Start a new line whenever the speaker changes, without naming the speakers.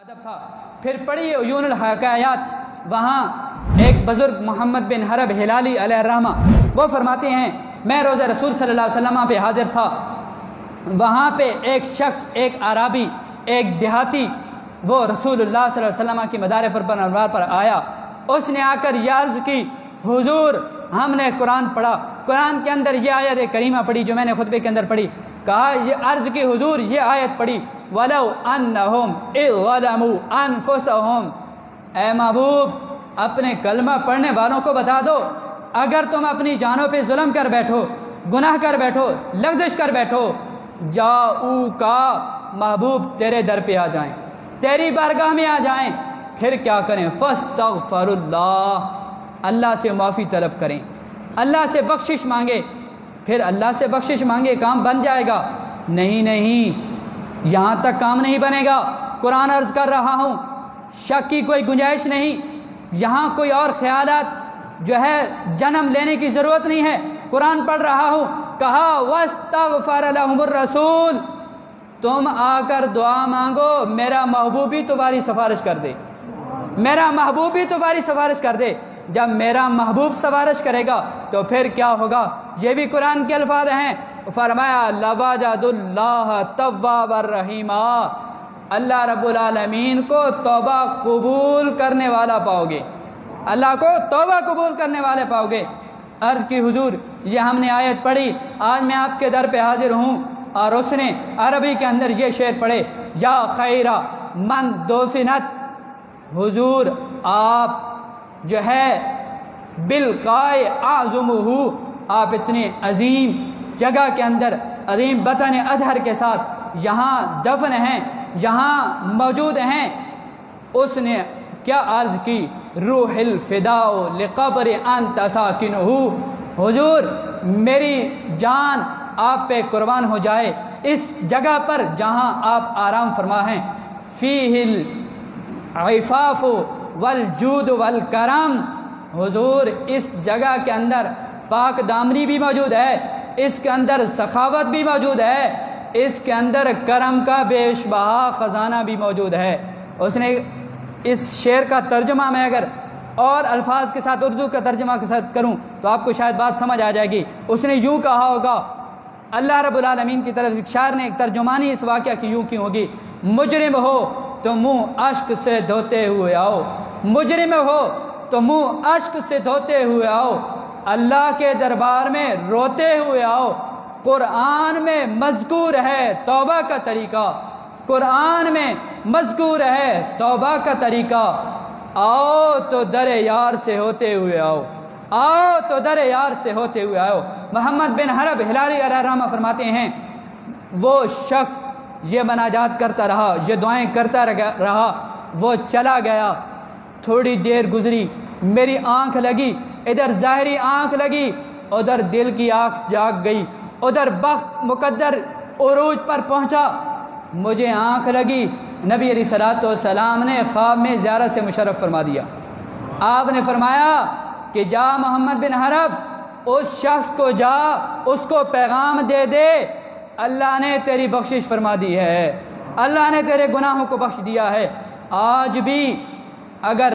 ادب تھا۔ پھر پڑھیے عیون الحکایات، وہاں ایک بزرگ محمد بن حرب ہلالی علیہ الرحمہ وہ فرماتے ہیں میں روزہ رسول صلی اللہ علیہ وسلم پہ حاضر تھا، وہاں پہ ایک شخص، ایک اعرابی، ایک دیہاتی، وہ رسول اللہ صلی اللہ علیہ وسلم کی مدار انوار پر آیا۔ اس نے آ کر یہ عرض کی حضور ہم نے قرآن پڑھا، قرآن کے اندر یہ آیت کریمہ پڑھی جو میں نے خطبے کے اندر پڑھی، کہا یہ عرض کی حضور یہ آیت پڑھی وَلَوْ أَنَّهُمْ إِذْ ظَلَمُوا أَنفُسَهُمْ، اے محبوب اپنے کلمہ پڑھنے والوں کو بتا دو اگر تم اپنی جانوں پہ ظلم کر بیٹھو، گناہ کر بیٹھو، لغزش کر بیٹھو، جاؤکا، محبوب تیرے در پہ آ جائیں، تیری بارگاہ میں آ جائیں، پھر کیا کریں؟ فَاسْتَغْفَرُ اللَّهِ، اللہ سے معافی طلب کریں، اللہ سے بخشش مانگے، پھر اللہ سے بخشش مانگے کام بن جائے گا؟ نہیں، یہاں تک کام نہیں بنے گا۔ قرآن عرض کر رہا ہوں، شک کی کوئی گنجائش نہیں، یہاں کوئی اور خیالات جو ہے جنم لینے کی ضرورت نہیں ہے۔ قرآن پڑھ رہا ہوں، کہا وَاسْتَغْفَرَ لَهُمُ الرَّسُولُ، تم آ کر دعا مانگو میرا محبوب بھی تمہاری سفارش کر دے، میرا محبوب بھی تمہاری سفارش کر دے۔ جب میرا محبوب سفارش کرے گا تو پھر کیا ہوگا؟ یہ بھی قرآن کے الفاظ ہیں، فرمایا لَوَجَدُ اللَّهَ تَوَّابًا رَحِيمًا، اللہ رب العالمین کو توبہ قبول کرنے والا پاؤ گے، اللہ کو توبہ قبول کرنے والے پاؤ گے۔ عرض کی حضور یہ ہم نے آیت پڑھی، آج میں آپ کے در پہ حاضر ہوں، اور اس نے عربی کے اندر یہ شعر پڑھے یا خیر من دفنت، حضور آپ جو ہے بالقائے اعظمہ، آپ اتنے عظیم جگہ کے اندر، عظیم بطن اظہر کے ساتھ یہاں دفن ہیں، یہاں موجود ہیں۔ اس نے کیا عرض کی؟ روح الفداء لقبر انت ساکنہ، حضور میری جان آپ پہ قربان ہو جائے اس جگہ پر جہاں آپ آرام فرما ہیں۔ فیہ العفاف والجود والکرم، حضور اس جگہ کے اندر پاک دامنی بھی موجود ہے، اس کے اندر سخاوت بھی موجود ہے، اس کے اندر کرم کا بیش بہا خزانہ بھی موجود ہے۔ اس نے اس شعر کا ترجمہ میں اگر اور الفاظ کے ساتھ اردو کا ترجمہ کے ساتھ کروں تو آپ کو شاید بات سمجھ آ جائے گی۔ اس نے یوں کہا ہوگا، اللہ رب العالمین کی طرف شاعر نے ایک ترجمانی اس واقعہ کی یوں کی ہوگی، مجرم ہو تو منہ اشک سے دھوتے ہوئے آؤ، مجرم ہو تو منہ اشک سے دھوتے ہوئے آؤ، اللہ کے دربار میں روتے ہوئے آؤ۔ قرآن میں مذکور ہے توبہ کا طریقہ، قرآن میں مذکور ہے توبہ کا طریقہ، آؤ تو در یار سے ہوتے ہوئے آؤ، آؤ تو در یار سے ہوتے ہوئے آؤ۔ محمد بن حرب ہلالی علیہ الرحمہ فرماتے ہیں وہ شخص یہ مناجات کرتا رہا، یہ دعائیں کرتا رہا، وہ چلا گیا، تھوڑی دیر گزری، میری آنکھ لگی، ادھر ظاہری آنکھ لگی، ادھر دل کی آنکھ جاگ گئی، ادھر بخت مقدر عروج پر پہنچا، مجھے آنکھ لگی، نبی علیہ الصلوۃ والسلام نے خواب میں زیارت سے مشرف فرما دیا۔ آپ نے فرمایا کہ جا محمد بن حرب، اس شخص کو جا، اس کو پیغام دے دے، اللہ نے تیری بخشش فرما دی ہے، اللہ نے تیرے گناہوں کو بخش دیا ہے۔ آج بھی اگر